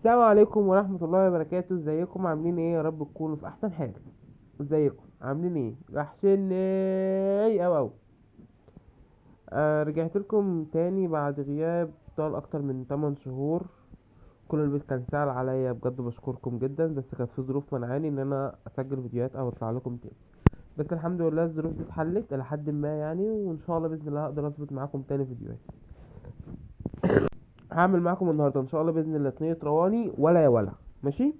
السلام عليكم ورحمة الله وبركاته. ازيكم عاملين ايه؟ يا رب تكونوا في احسن حال. ازيكم عاملين ايه؟ وحشني اوي. رجعت لكم تاني بعد غياب طال اكتر من 8 شهور. كل البيت كان سأل عليا، بجد بشكركم جدا، بس كانت في ظروف منعاني ان انا اسجل فيديوهات او اطلع لكم تاني. بس الحمد لله الظروف دي اتحلت الى حد ما يعني، وان شاء الله باذن الله هقدر اظبط معاكم تاني فيديوهات. هعمل معاكم النهارده ان شاء الله باذن الله صينيه رواني ولا يا ولا. ماشي.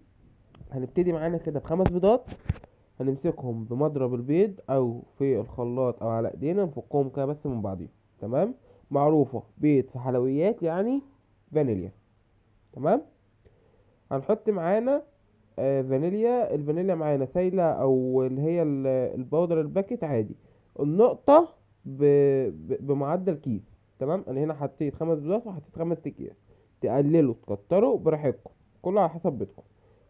هنبتدي معانا كده بخمس بيضات. هنمسكهم بمضرب البيض او في الخلاط او على ايدينا، نفكهم كده بس من بعضيهم. تمام. معروفة بيض في حلويات يعني فانيليا. تمام. هنحط معانا فانيليا. الفانيليا معانا سايلة او اللي هي البودر الباكت عادي. النقطة بمعدل كيس. تمام. انا هنا حطيت خمس بيضات وحطيت خمس اكياس. تقللوا تكتروا براحتكم، كله على حسب بيضكم.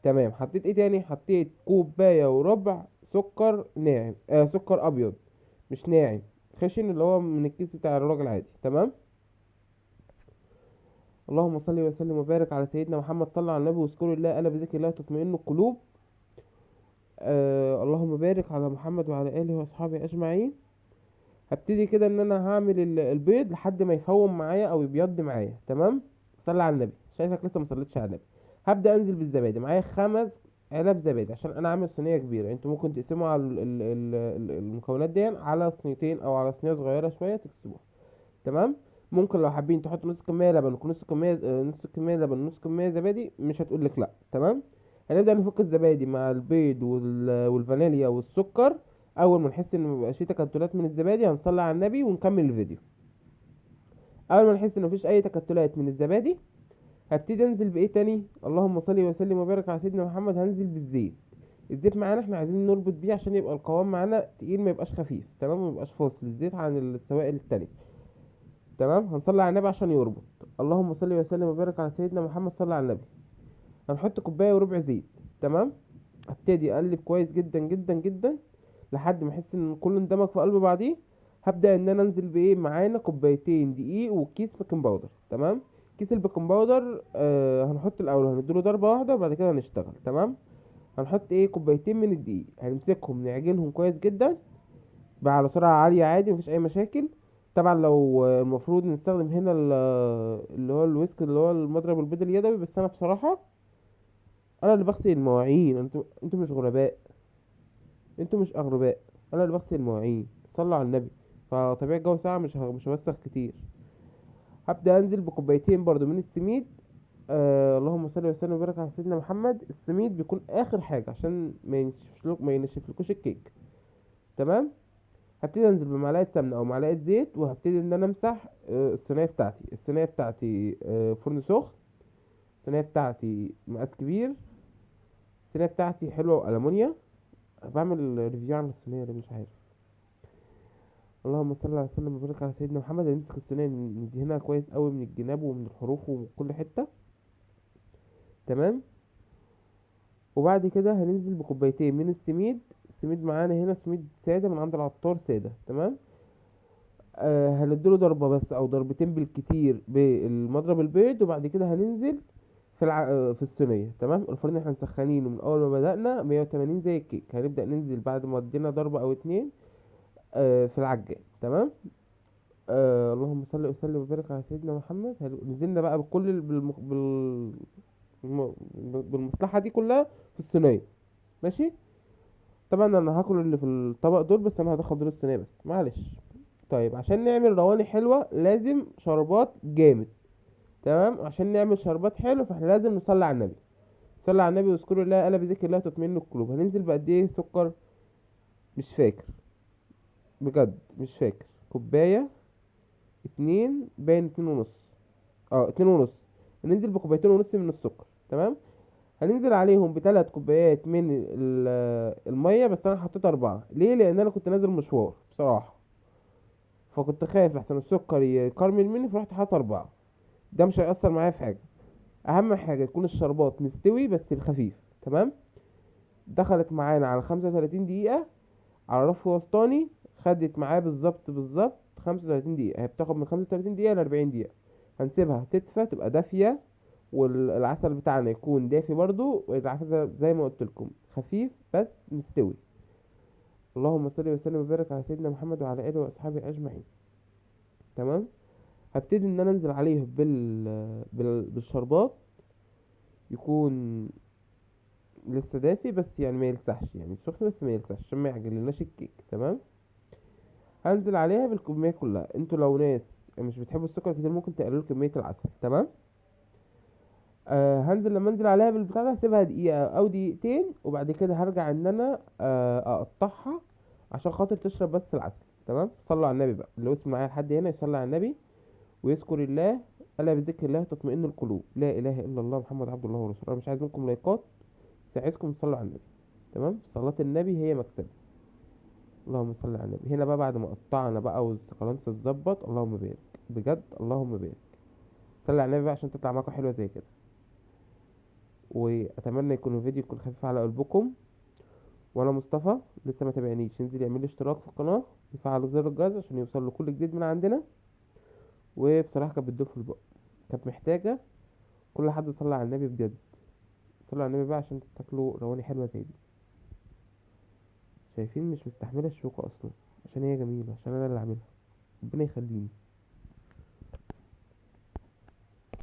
تمام. حطيت ايه تاني؟ حطيت كوباية وربع سكر ناعم، سكر ابيض، مش ناعم، خشن، اللي هو من الكيس بتاع الراجل عادي. تمام. اللهم صل وسلم وبارك على سيدنا محمد. صلى على النبي واذكروا الله الا بذكر الله تطمئن القلوب. اللهم بارك على محمد وعلى اله واصحابه اجمعين. هبتدي كده ان انا هعمل البيض لحد ما يفوم معايا او يبيض معايا. تمام. صلى على النبي. شايفك لسه ما صليتش على النبي. هبدا انزل بالزبادي. معايا خمس علب زبادي عشان انا عامل صينيه كبيره. انتوا ممكن تقسموا على المكونات دي على صينيتين او على صينيه صغيره شويه تقسموها. تمام. ممكن لو حابين تحطوا نص كميه لبن ونص كميه نص كميه لبن ونص كميه زبادي، مش هتقول لك لا. تمام. هنبدا نفك الزبادي مع البيض والفانيليا والسكر. اول ما نحس ان مبقاش فيه تكتلات من الزبادي هنصلي على النبي ونكمل الفيديو. اول ما نحس ان مفيش اي تكتلات من الزبادي هبتدي انزل بايه تاني؟ اللهم صل وسلم وبارك على سيدنا محمد. هنزل بالزيت. الزيت معانا احنا عايزين نربط بيه عشان يبقى القوام معانا تقيل، ما يبقاش خفيف. تمام. ما يبقاش فاصل الزيت عن السوائل التانية. تمام. هنصلي على النبي عشان يربط. اللهم صل وسلم وبارك على سيدنا محمد. صلى على النبي. هنحط كوبايه وربع زيت. تمام. هبتدي اقلب كويس جدا جدا جدا لحد ما احس ان كله اندمج في قلب بعضيه. هبدا ان انا انزل بايه؟ معانا كوبايتين دقيق وكيس بيكنج باودر. تمام. كيس البيكنج باودر هنحط الاول، هنديله ضربه واحده وبعد كده هنشتغل. تمام. هنحط ايه؟ كوبايتين من الدقيق. هنمسكهم نعجنهم كويس جدا بقى على سرعه عاليه عادي، مفيش اي مشاكل. طبعا لو المفروض نستخدم هنا اللي هو الويسك، اللي هو المضرب البيض اليدوي، بس انا بصراحه انا اللي بغسل المواعين. انتوا مش غرباء، انتوا مش اغرباء. انا اللي بغسل المواعين. صلوا على النبي. فطبيعي الجو ساعة مش هوسخ كتير. هبدأ انزل بكوبايتين برضو من السميد. اللهم صل وسلم وبارك على سيدنا محمد. السميد بيكون اخر حاجة عشان ما ينشفلكوش الكيك. تمام. هبتدي انزل بمعلقة سمنة او معلقة زيت، وهبتدي ان انا امسح الصينية بتاعتي فرن سخن. الصينية بتاعتي مقاس كبير. الصينية بتاعتي حلوة وألمونيا. بعمل ريفيو عن الصينية دي مش عارف. اللهم صل على وسلم وبارك على سيدنا محمد. هنمسك الصينية ندهنها كويس قوي من الجناب ومن الحروف ومن كل حتة. تمام. وبعد كده هننزل بكوبايتين من السميد. السميد معانا هنا سميد سادة من عند العطار سادة. تمام. هنديله ضربة بس او ضربتين بالكتير بالمضرب البيض، وبعد كده هننزل في الصينية. تمام. الفرن احنا مسخنينه من اول ما بدأنا 180 زي الكيك. هنبدأ ننزل بعد ما ادينا ضربة او اتنين في العجان. تمام. اللهم صل وسلم وبارك على سيدنا محمد. نزلنا بقى بكل الم- بالمصلحة دي كلها في الصينية. ماشي. طبعا انا هاكل اللي في الطبق دول بس، انا هدخل دول الصينية بس معلش. طيب عشان نعمل رواني حلوة لازم شربات جامد. تمام. عشان نعمل شربات حلو فاحنا لازم نصلي على النبي. صلي على النبي واذكروا الله الا بذكر الله تطمئن القلوب. هننزل بقد ايه سكر؟ مش فاكر، بجد مش فاكر. كوباية، اتنين، باين اتنين ونص. اتنين ونص. هننزل بكوبايتين ونص من السكر. تمام. هننزل عليهم بثلاث كوبايات من المية. بس انا حطيت اربعة ليه؟ لان انا كنت نازل مشوار بصراحة، فكنت خايف لحسن السكر يكرمل مني، فرحت حاطط اربعة. ده مش هيأثر معايا في حاجة. اهم حاجة يكون الشربات مستوي بس الخفيف. تمام. دخلت معانا على 35 دقيقة على رف وسطاني. خدت معاه بالظبط بالظبط 35 دقيقة. هي بتاخد من 35 دقيقة ل 40 دقيقة. هنسيبها تدفى تبقى دافية والعسل بتاعنا يكون دافي برضو، والعسل زي ما قلت لكم خفيف بس مستوي. اللهم صل وسلم وبارك على سيدنا محمد وعلى اله واصحابه اجمعين. تمام. هبتدي ان انا انزل عليه بالشربات، يكون لسه دافي بس يعني ما يلسعش، يعني سخن بس ما يلسعش عشان ما يعجنلناش الكيك. تمام. هنزل عليها بالكمية كلها. انتوا لو ناس مش بتحبوا السكر كتير ممكن تقللوا كمية العسل. تمام. هنزل لما انزل عليها بالبتاع ده هسيبها دقيقة او دقيقتين، وبعد كده هرجع ان انا اقطعها عشان خاطر تشرب بس العسل. تمام. صلوا على النبي بقى، اللي وصل معايا لحد هنا يصلي على النبي ويذكر الله. الا بذكر الله تطمئن القلوب، لا اله الا الله محمد عبد الله ورسوله. انا مش عايز منكم لايكات، بس عايزكم تصلوا على النبي. تمام. صلاة النبي هي مكسبي. اللهم صل على النبي. هنا بقى بعد ما قطعنا بقى والسكالانس اتظبط، اللهم بارك، بجد اللهم بارك. صلي على النبي بقى عشان تطلع معاكم حلوه زي كده. واتمنى يكون الفيديو يكون خفيف على قلبكم. وانا مصطفى، لسه ما تابعنيش ينزل يعمل لي اشتراك في القناه، يفعل زر الجرس عشان يوصل له كل جديد من عندنا. وبصراحه كانت بتدوب في البق، كانت محتاجه كل حد يصلي على النبي بجد. صلوا على النبي بقى عشان تاكلوا رواني حلوه زي دي. شايفين؟ مش مستحمله الشوكه اصلا عشان هي جميله، عشان انا اللي عاملها. ربنا يخليني.